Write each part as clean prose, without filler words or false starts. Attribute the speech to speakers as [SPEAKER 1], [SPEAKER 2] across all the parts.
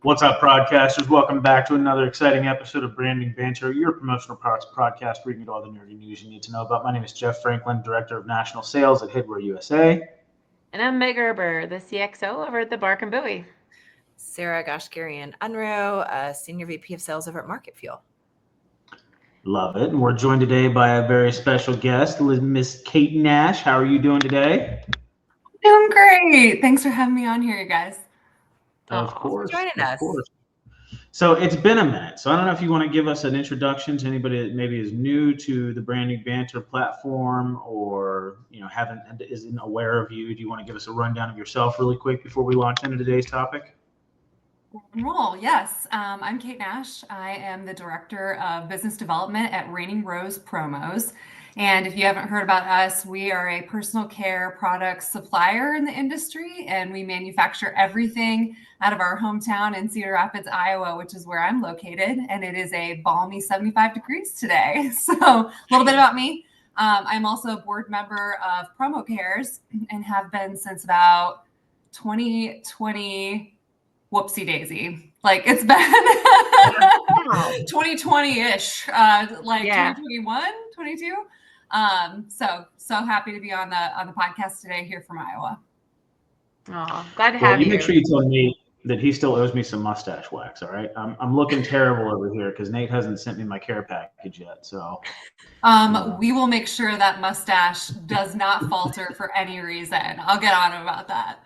[SPEAKER 1] What's up, broadcasters? Welcome back to another exciting episode of Branding Banter, your promotional products podcast where you get all the nerdy news you need to know about. My name is Jeff Franklin, Director of National Sales at Hidware USA.
[SPEAKER 2] And I'm Meg Gerber, the CXO over at the Bark and Bowie.
[SPEAKER 3] Sarah Goshgarian Unruh, Senior VP of Sales over at Market Fuel.
[SPEAKER 1] Love it. And we're joined today by a very special guest, Miss Kate Nash. How are you doing today?
[SPEAKER 4] Doing great. Thanks for having me on here, you guys.
[SPEAKER 1] Of course.
[SPEAKER 3] For joining us.
[SPEAKER 1] So it's been a minute. So I don't know if you want to give us an introduction to anybody that maybe is new to the Branding Banter platform or, isn't aware of you. Do you want to give us a rundown of yourself really quick before we launch into today's topic?
[SPEAKER 4] Roll, yes. I'm Kate Nash. I am the Director of Business Development at Raining Rose Promos. And if you haven't heard about us, we are a personal care product supplier in the industry, and we manufacture everything out of our hometown in Cedar Rapids, Iowa, which is where I'm located. And it is a balmy 75 degrees today. So a little bit about me. I'm also a board member of PromoCares and have been since about 2020. Whoopsie daisy. Like it's been 2020-ish, 2021, 22. So happy to be on the podcast today here from Iowa.
[SPEAKER 2] Oh, glad to have you.
[SPEAKER 1] You make sure you tell Nate that he still owes me some mustache wax. All right, I'm looking terrible over here because Nate hasn't sent me my care package yet. So
[SPEAKER 4] we will make sure that mustache does not falter for any reason. I'll get on him about that.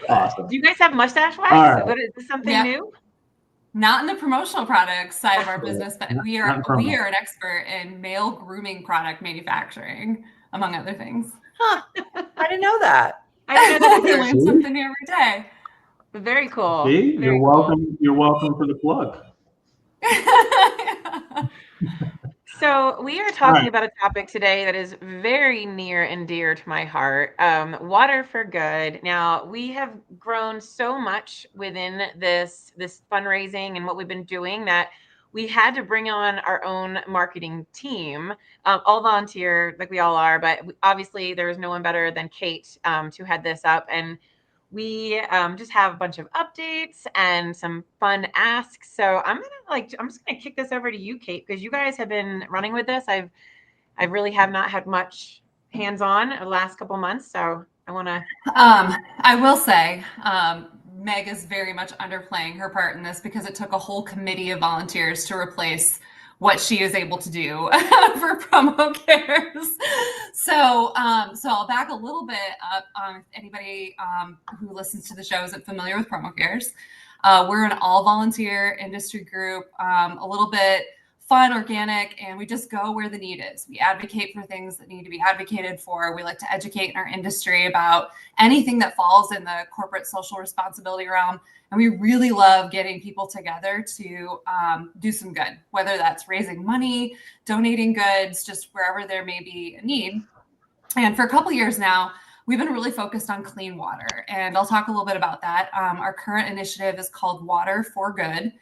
[SPEAKER 1] Awesome.
[SPEAKER 2] Do you guys have mustache wax?
[SPEAKER 1] Right.
[SPEAKER 2] Is this something new?
[SPEAKER 4] Not in the promotional products side of our business, but we are an expert in male grooming product manufacturing, among other things.
[SPEAKER 3] Huh. I didn't know that.
[SPEAKER 2] I didn't know
[SPEAKER 4] You learn something new every day.
[SPEAKER 2] Very cool.
[SPEAKER 1] See,
[SPEAKER 2] Very
[SPEAKER 1] you're welcome. You're welcome for the plug.
[SPEAKER 2] So we are talking about a topic today that is very near and dear to my heart, water for good. Now, we have grown so much within this fundraising and what we've been doing that we had to bring on our own marketing team, all volunteer like we all are, but obviously there was no one better than Kate to head this up. And we just have a bunch of updates and some fun asks. So I'm just gonna kick this over to you, Kate, because you guys have been running with this. I really have not had much hands-on the last couple months, so I want to.
[SPEAKER 4] I will say, Meg is very much underplaying her part in this because it took a whole committee of volunteers to replace what she is able to do for PromoCares. So I'll back a little bit up. If anybody who listens to the show isn't familiar with PromoCares, we're an all volunteer industry group, a little bit fun, organic, and we just go where the need is. We advocate for things that need to be advocated for. We like to educate in our industry about anything that falls in the corporate social responsibility realm. And we really love getting people together to do some good, whether that's raising money, donating goods, just wherever there may be a need. And for a couple of years now, we've been really focused on clean water. And I'll talk a little bit about that. Our current initiative is called Water4Good.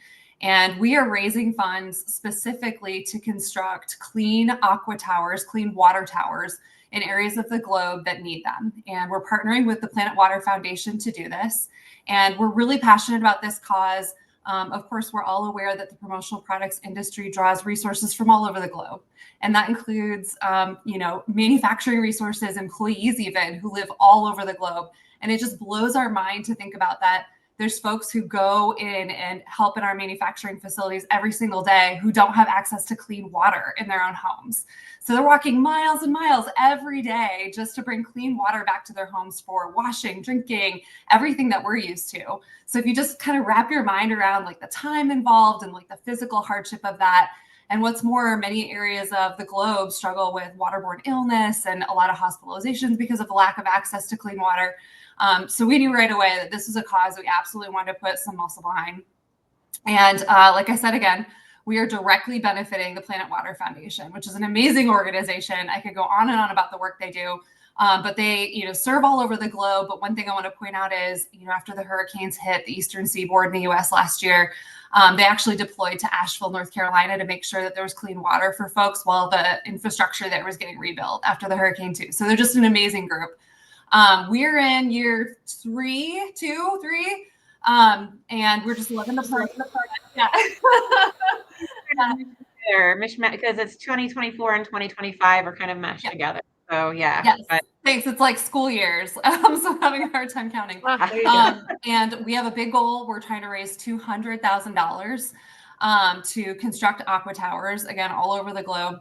[SPEAKER 4] And we are raising funds specifically to construct clean aqua towers, clean water towers in areas of the globe that need them. And we're partnering with the Planet Water Foundation to do this. And we're really passionate about this cause. Of course, we're all aware that the promotional products industry draws resources from all over the globe. And that includes, manufacturing resources, employees even, who live all over the globe. And it just blows our mind to think about that. There's folks who go in and help in our manufacturing facilities every single day who don't have access to clean water in their own homes. So they're walking miles and miles every day just to bring clean water back to their homes for washing, drinking, everything that we're used to. So if you just kind of wrap your mind around like the time involved and like the physical hardship of that, and what's more, many areas of the globe struggle with waterborne illness and a lot of hospitalizations because of the lack of access to clean water. So we knew right away that this was a cause we absolutely wanted to put some muscle behind. And like I said, again, we are directly benefiting the Planet Water Foundation, which is an amazing organization. I could go on and on about the work they do, but they, serve all over the globe. But one thing I want to point out is, after the hurricanes hit the eastern seaboard in the U.S. last year, they actually deployed to Asheville, North Carolina to make sure that there was clean water for folks while the infrastructure there was getting rebuilt after the hurricane too. So they're just an amazing group. We're in year three And we're just loving the party. Yeah.
[SPEAKER 2] Mishmash, because it's 2024 and 2025 are kind of mashed together. So yeah.
[SPEAKER 4] Yes. Thanks. It's like school years. So I'm having a hard time counting. And we have a big goal. We're trying to raise $200,000 to construct aqua towers, again, all over the globe.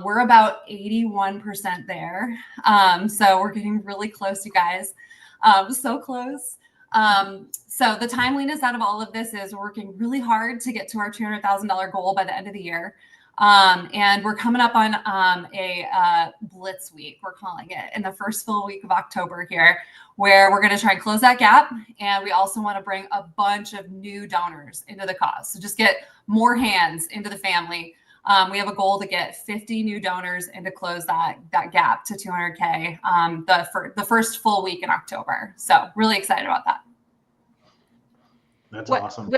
[SPEAKER 4] We're about 81% there. So we're getting really close, you guys. So close. So the timeliness out of all of this is we're working really hard to get to our $200,000 goal by the end of the year. And we're coming up on a Blitz week, we're calling it, in the first full week of October here, where we're going to try and close that gap. And we also want to bring a bunch of new donors into the cause. So just get more hands into the family. We have a goal to get 50 new donors and to close that gap to 200K the first full week in October. So really excited about that.
[SPEAKER 1] That's awesome.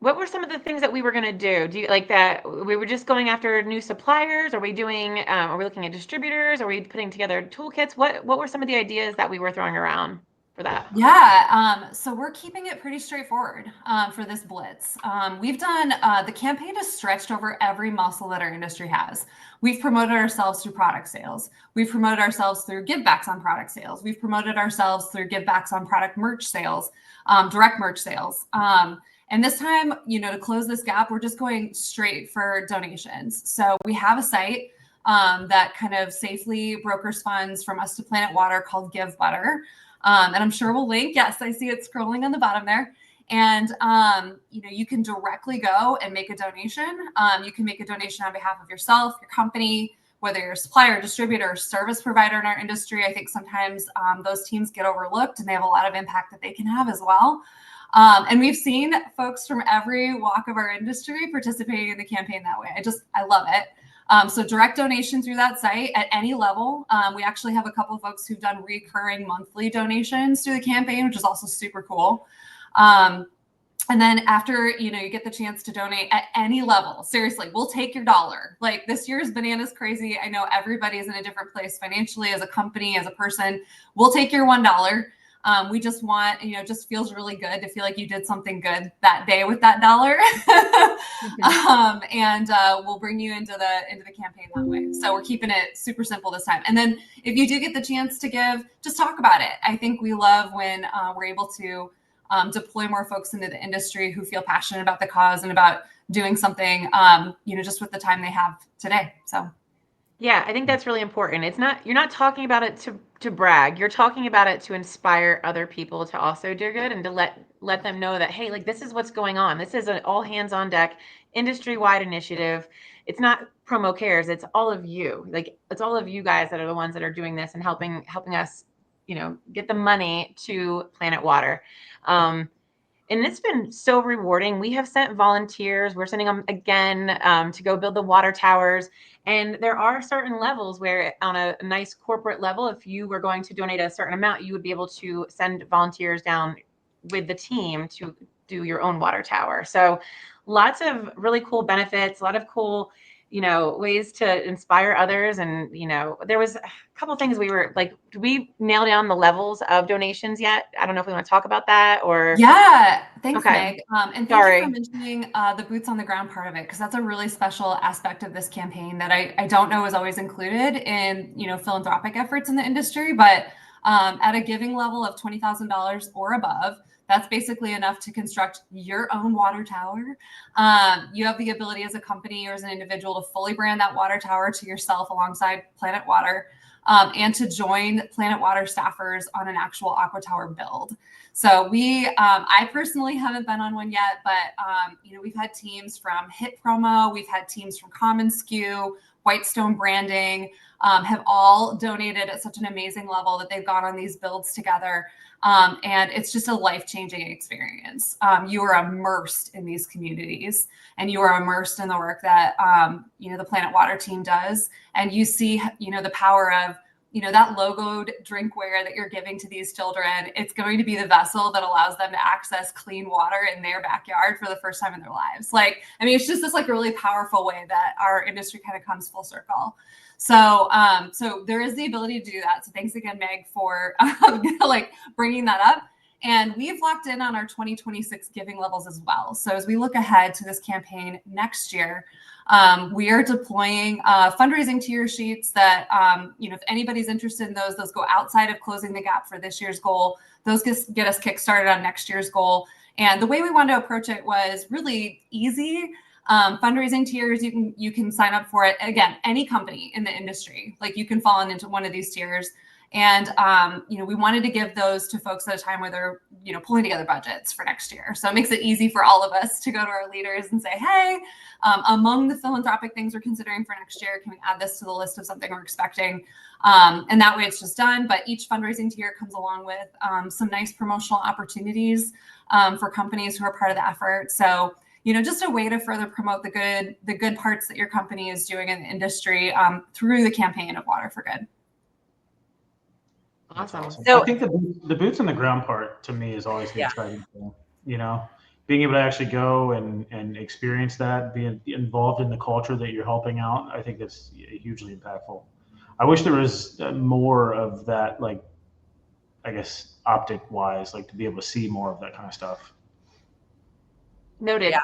[SPEAKER 2] What were some of the things that we were going to do? Do you like that? We were just going after new suppliers? Are we doing, are we looking at distributors? Are we putting together toolkits? What were some of the ideas that we were throwing around for that?
[SPEAKER 4] Yeah. So we're keeping it pretty straightforward for this Blitz. We've done, the campaign has stretched over every muscle that our industry has. We've promoted ourselves through product sales. We've promoted ourselves through givebacks on product sales. We've promoted ourselves through givebacks on product merch sales, direct merch sales. And this time, to close this gap, we're just going straight for donations. So we have a site that kind of safely brokers funds from us to Planet Water called Give Butter. And I'm sure we'll link. Yes, I see it scrolling on the bottom there. And, you can directly go and make a donation. You can make a donation on behalf of yourself, your company, whether you're a supplier, distributor, or service provider in our industry. I think sometimes those teams get overlooked and they have a lot of impact that they can have as well. And we've seen folks from every walk of our industry participating in the campaign that way. I love it. So direct donation through that site at any level. We actually have a couple of folks who've done recurring monthly donations through the campaign, which is also super cool. And then after, you get the chance to donate at any level, seriously, we'll take your dollar. Like this year's bananas crazy. I know everybody's in a different place financially, as a company, as a person. We'll take your $1. We just want, it just feels really good to feel like you did something good that day with that dollar. And we'll bring you into the campaign that way. So we're keeping it super simple this time. And then if you do get the chance to give, just talk about it. I think we love when we're able to deploy more folks into the industry who feel passionate about the cause and about doing something, just with the time they have today. So.
[SPEAKER 2] Yeah, I think that's really important. You're not talking about it to brag. You're talking about it to inspire other people to also do good and to let them know that, hey, like this is what's going on. This is an all hands on deck industry-wide initiative. It's not PromoCares, it's all of you. Like it's all of you guys that are the ones that are doing this and helping us, get the money to Planet Water. And it's been so rewarding. We have sent volunteers. We're sending them again to go build the water towers. And there are certain levels where on a nice corporate level, if you were going to donate a certain amount, you would be able to send volunteers down with the team to do your own water tower. So lots of really cool benefits, a lot of cool, ways to inspire others. And, there was a couple of things we were like, do we nail down the levels of donations yet? I don't know if we want to talk about that or.
[SPEAKER 4] Yeah. Thanks,
[SPEAKER 2] Okay.
[SPEAKER 4] Meg. And thank you for mentioning the boots on the ground part of it, because that's a really special aspect of this campaign that I don't know is always included in, philanthropic efforts in the industry. But at a giving level of $20,000 or above, that's basically enough to construct your own water tower. You have the ability as a company or as an individual to fully brand that water tower to yourself alongside Planet Water, and to join Planet Water staffers on an actual aqua tower build. So I personally haven't been on one yet, but we've had teams from Hit Promo, we've had teams from Common SKU, Whitestone Branding, have all donated at such an amazing level that they've gone on these builds together. And it's just a life-changing experience. You are immersed in these communities and you are immersed in the work that, the Planet Water team does. And you see, the power of, that logoed drinkware that you're giving to these children. It's going to be the vessel that allows them to access clean water in their backyard for the first time in their lives. It's just this really powerful way that our industry kind of comes full circle. So, so there is the ability to do that. So thanks again, Meg, for bringing that up. And we've locked in on our 2026 giving levels as well. So as we look ahead to this campaign next year, we are deploying fundraising tier sheets that, if anybody's interested in those go outside of closing the gap for this year's goal. Those get us kickstarted on next year's goal. And the way we wanted to approach it was really easy. Fundraising tiers, you can sign up for it. Again, any company in the industry, like you can fall into one of these tiers. And, we wanted to give those to folks at a time where they're, pulling together budgets for next year. So it makes it easy for all of us to go to our leaders and say, hey, among the philanthropic things we're considering for next year, can we add this to the list of something we're expecting? And that way it's just done. But each fundraising tier comes along with some nice promotional opportunities for companies who are part of the effort. So, just a way to further promote the good parts that your company is doing in the industry through the campaign of Water for Good.
[SPEAKER 2] Awesome.
[SPEAKER 1] So I think the boots on the ground part to me is always the exciting thing. Being able to actually go and experience that, be involved in the culture that you're helping out. I think that's hugely impactful. I wish there was more of that, like, I guess optic wise, like to be able to see more of that kind of stuff.
[SPEAKER 2] Noted.
[SPEAKER 3] Yeah.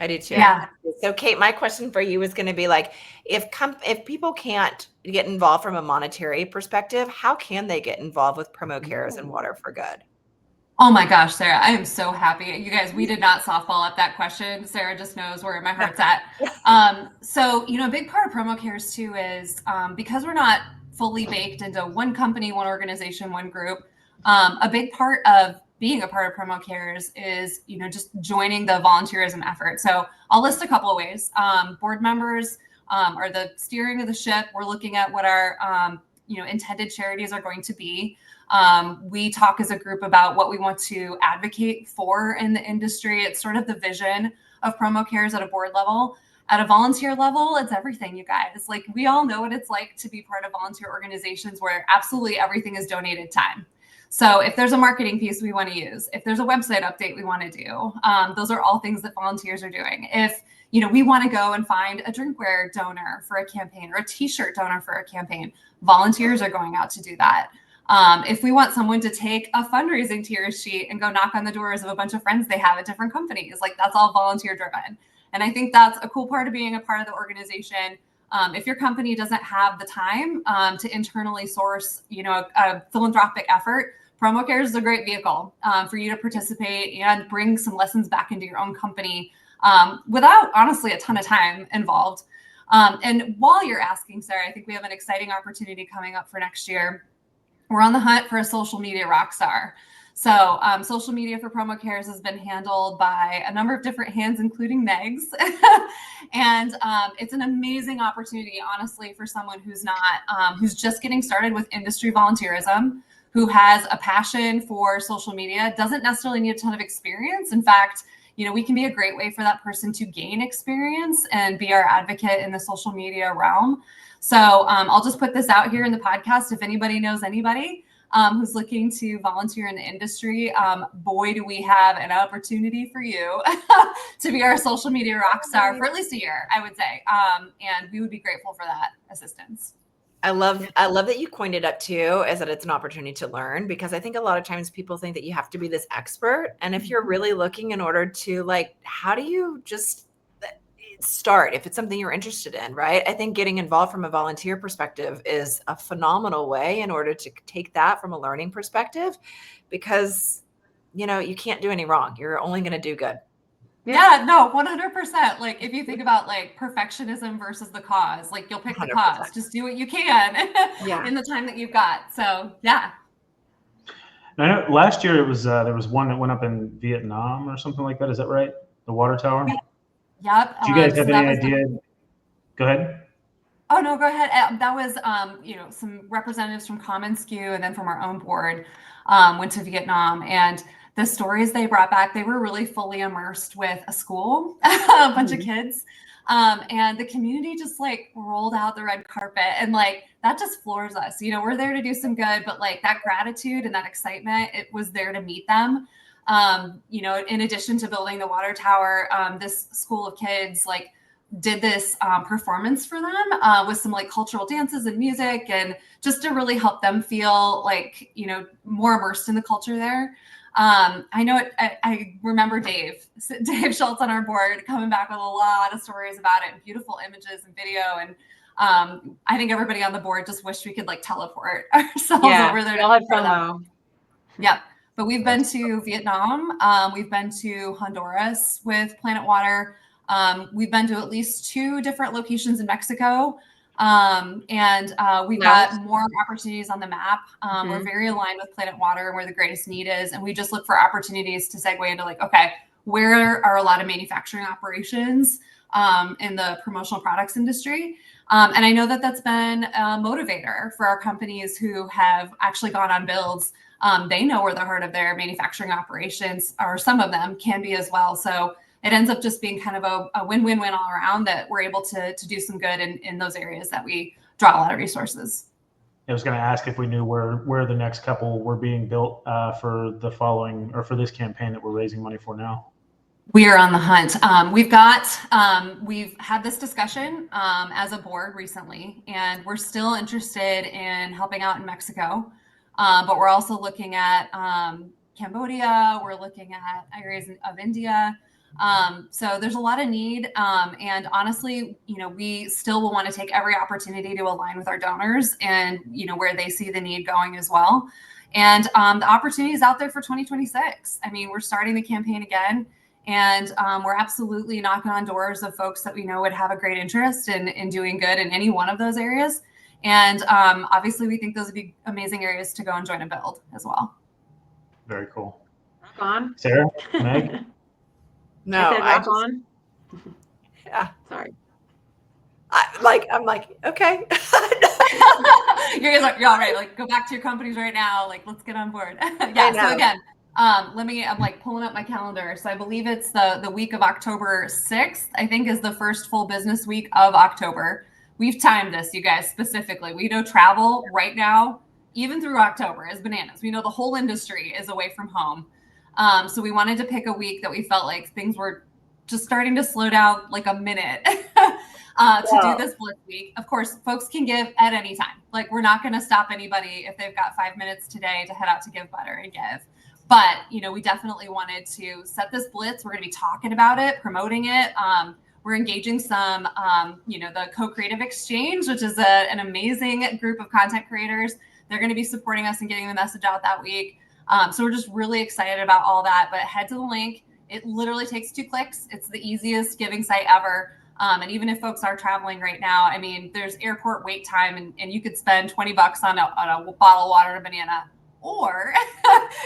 [SPEAKER 3] I do too.
[SPEAKER 4] Yeah.
[SPEAKER 3] So Kate, my question for you is going to be like, if people can't get involved from a monetary perspective, how can they get involved with PromoCares and Water for Good?
[SPEAKER 4] Oh my gosh, Sarah, I am so happy. You guys, we did not softball up that question. Sarah just knows where my heart's at. So, a big part of PromoCares too is because we're not fully baked into one company, one organization, one group, a big part of being a part of PromoCares is, just joining the volunteerism effort. So I'll list a couple of ways. Board members are the steering of the ship. We're looking at what our, intended charities are going to be. We talk as a group about what we want to advocate for in the industry. It's sort of the vision of PromoCares at a board level. At a volunteer level, it's everything, you guys. Like, we all know what it's like to be part of volunteer organizations where absolutely everything is donated time. So if there's a marketing piece we want to use, if there's a website update we want to do, those are all things that volunteers are doing. If, we want to go and find a drinkware donor for a campaign or a t-shirt donor for a campaign, volunteers are going out to do that. If we want someone to take a fundraising tier sheet and go knock on the doors of a bunch of friends they have at different companies, like that's all volunteer driven. And I think that's a cool part of being a part of the organization. If your company doesn't have the time to internally source, a philanthropic effort, PromoCares is a great vehicle for you to participate and bring some lessons back into your own company without, honestly, a ton of time involved. And while you're asking, Sarah, I think we have an exciting opportunity coming up for next year. We're on the hunt for a social media rock star. So social media for PromoCares has been handled by a number of different hands, including Meg's. And it's an amazing opportunity, honestly, for someone who's just getting started with industry volunteerism, who has a passion for social media, doesn't necessarily need a ton of experience. In fact, we can be a great way for that person to gain experience and be our advocate in the social media realm. So I'll just put this out here in the podcast. If anybody knows anybody who's looking to volunteer in the industry, boy, do we have an opportunity for you to be our social media rock star for at least a year, I would say. And we would be grateful for that assistance.
[SPEAKER 3] I love that you coined it up too, is that it's an opportunity to learn, because I think a lot of times people think that you have to be this expert. And if you're really looking in order to, like, how do you just start if it's something you're interested in, right? I think getting involved from a volunteer perspective is a phenomenal way in order to take that from a learning perspective, because, you can't do any wrong. You're only going to do good.
[SPEAKER 4] Yeah, no, 100%. Like, if you think about like perfectionism versus the cause, like you'll pick 100%. The cause, just do what you can in the time that you've got. So yeah.
[SPEAKER 1] I know last year it was there was one that went up in Vietnam or something like that. Is that right? The water tower.
[SPEAKER 4] Yep.
[SPEAKER 1] Do you guys have any idea? Go ahead.
[SPEAKER 4] Oh no, go ahead. That was some representatives from commonsku and then from our own board went to Vietnam, and the stories they brought back, they were really fully immersed with a school, a bunch of kids. And the community just like rolled out the red carpet, and like that just floors us. We're there to do some good, but like that gratitude and that excitement, it was there to meet them. In addition to building the water tower, this school of kids like did this performance for them with some like cultural dances and music, and just to really help them feel like, more immersed in the culture there. I know I remember Dave Schultz on our board coming back with a lot of stories about it and beautiful images and video. And I think everybody on the board just wished we could like teleport ourselves over there.
[SPEAKER 2] We all had FOMO.
[SPEAKER 4] Yep. But we've been to Vietnam. We've been to Honduras with Planet Water. We've been to at least 2 different locations in Mexico. And we've got more opportunities on the map. We're very aligned with Planet Water and where the greatest need is. And we just look for opportunities to segue into like, okay, where are a lot of manufacturing operations in the promotional products industry? And I know that that's been a motivator for our companies who have actually gone on builds. They know where the heart of their manufacturing operations, or some of them, can be as well. So it ends up just being kind of a win-win-win all around, that we're able to do some good in those areas that we draw a lot of resources.
[SPEAKER 1] I was going to ask if we knew where the next couple were being built for the following, or for this campaign that we're raising money for now.
[SPEAKER 4] We are on the hunt. We've had this discussion as a board recently, and we're still interested in helping out in Mexico. But we're also looking at Cambodia. We're looking at areas of India. So there's a lot of need. And honestly, we still will want to take every opportunity to align with our donors and, where they see the need going as well. And the opportunity is out there for 2026. I mean, we're starting the campaign again. And we're absolutely knocking on doors of folks that we know would have a great interest in doing good in any one of those areas. And obviously, we think those would be amazing areas to go and join a build as well.
[SPEAKER 1] Very cool.
[SPEAKER 2] Rock on.
[SPEAKER 1] Sarah, Meg?
[SPEAKER 3] No,
[SPEAKER 2] I said rock on.
[SPEAKER 3] Yeah.
[SPEAKER 2] Sorry.
[SPEAKER 3] I'm like, okay.
[SPEAKER 4] You guys are, you're all right. Like, go back to your companies right now. Like, let's get on board. Yeah. So again, I'm like pulling up my calendar. So I believe it's the week of October 6th, I think, is the first full business week of October. We've timed this, you guys, specifically. We know travel right now, even through October, is bananas. We know the whole industry is away from home. So we wanted to pick a week that we felt like things were just starting to slow down like a minute to do this Blitz week. Of course, folks can give at any time. Like, we're not going to stop anybody if they've got 5 minutes today to head out to Give Butter and give. But, we definitely wanted to set this Blitz. We're going to be talking about it, promoting it. We're engaging some, the Co-Creative Exchange, which is an amazing group of content creators. They're going to be supporting us and getting the message out that week. So we're just really excited about all that. But head to the link. It literally takes 2 clicks. It's the easiest giving site ever. And even if folks are traveling right now, I mean, there's airport wait time, and you could spend $20 on a bottle of water and a banana. Or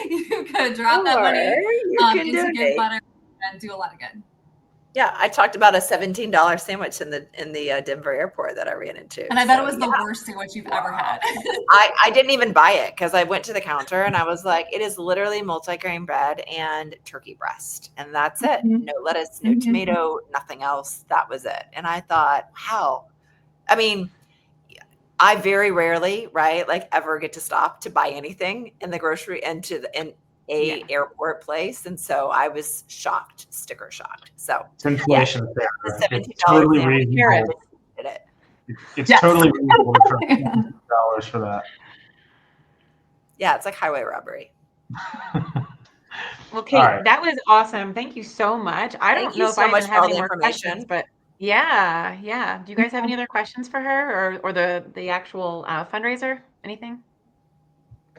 [SPEAKER 4] you could drop that money into Give Butter and do a lot of good.
[SPEAKER 3] Yeah, I talked about a $17 sandwich in the Denver airport that I ran into.
[SPEAKER 4] And I bet it was the worst sandwich you've ever had.
[SPEAKER 3] I didn't even buy it because I went to the counter and I was like, it is literally multigrain bread and turkey breast. And that's it. No lettuce, no tomato, nothing else. That was it. And I thought, wow. I mean, I very rarely, right, like ever get to stop to buy anything in the grocery and airport place, and so I was shocked, sticker shocked. So
[SPEAKER 1] it's inflation.
[SPEAKER 3] The $17
[SPEAKER 1] it's totally reasonable. It's totally reasonable for $17 for that.
[SPEAKER 3] Yeah, it's like highway robbery.
[SPEAKER 2] Well, Kate, that was awesome. Thank you so much. I don't know if I even have any more questions, but yeah. Do you guys have any other questions for her or the actual fundraiser? Anything?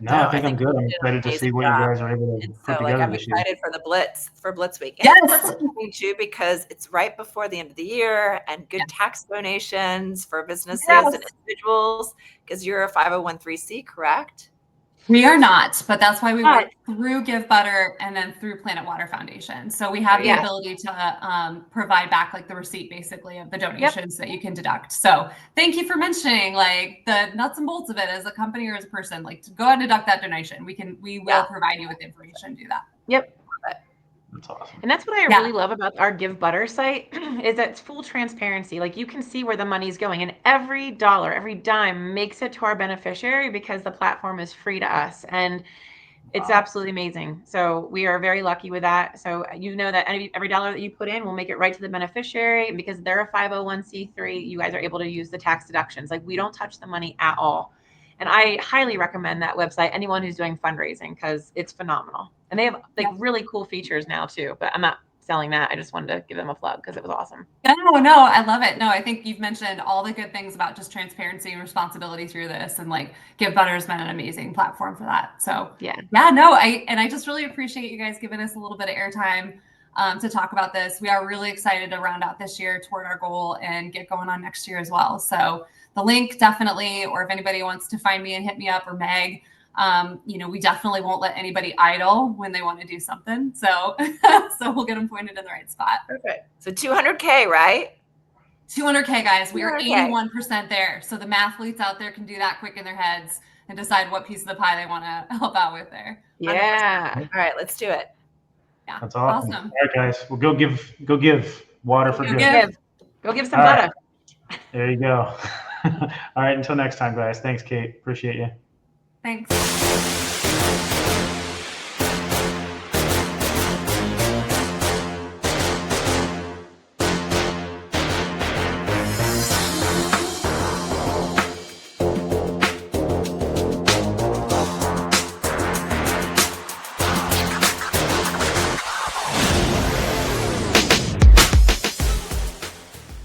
[SPEAKER 1] No, I think I'm good. I'm excited to see what you guys are able to put together
[SPEAKER 3] I'm
[SPEAKER 1] this year.
[SPEAKER 3] excited for the Blitz week. And
[SPEAKER 4] yes,
[SPEAKER 3] me too, because it's right before the end of the year, and good tax donations for businesses and individuals, because you're a 501(c), correct?
[SPEAKER 4] We are not, but that's why we work through Give Butter and then through Planet Water Foundation. So we have the ability to provide back like the receipt basically of the donations that you can deduct. So thank you for mentioning like the nuts and bolts of it as a company or as a person. Like, to go ahead and deduct that donation. We will provide you with the information to do that.
[SPEAKER 2] Yep.
[SPEAKER 1] That's awesome.
[SPEAKER 2] And that's what I really love about our Give Butter site is that it's full transparency. Like, you can see where the money's going, and every dollar, every dime makes it to our beneficiary because the platform is free to us. And it's absolutely amazing. So we are very lucky with that. So you know that every dollar that you put in will make it right to the beneficiary, and because they're a 501(c)(3), you guys are able to use the tax deductions. Like, we don't touch the money at all. And I highly recommend that website, anyone who's doing fundraising, because it's phenomenal. And they have like really cool features now too, but I'm not selling that. I just wanted to give them a plug because it was awesome.
[SPEAKER 4] No, I love it. No, I think you've mentioned all the good things about just transparency and responsibility through this, and like Give Butter's been an amazing platform for that. So no, I just really appreciate you guys giving us a little bit of airtime to talk about this. We are really excited to round out this year toward our goal and get going on next year as well. So the link definitely, or if anybody wants to find me and hit me up, or Meg, we definitely won't let anybody idle when they want to do something. So, so we'll get them pointed in the right spot.
[SPEAKER 3] Perfect. So 200K, right?
[SPEAKER 4] 200K, guys. We are
[SPEAKER 3] 200K.
[SPEAKER 4] 81% there. So the mathletes out there can do that quick in their heads and decide what piece of the pie they want to help out with there.
[SPEAKER 2] Yeah.
[SPEAKER 3] 100%. All right, let's do it.
[SPEAKER 4] Yeah.
[SPEAKER 1] That's awesome.
[SPEAKER 4] Awesome.
[SPEAKER 1] All right, guys. Well, go give water for good.
[SPEAKER 2] Go give some
[SPEAKER 1] All
[SPEAKER 2] butter.
[SPEAKER 1] right. There you go. All right. Until next time, guys. Thanks, Kate. Appreciate you.
[SPEAKER 4] Thanks.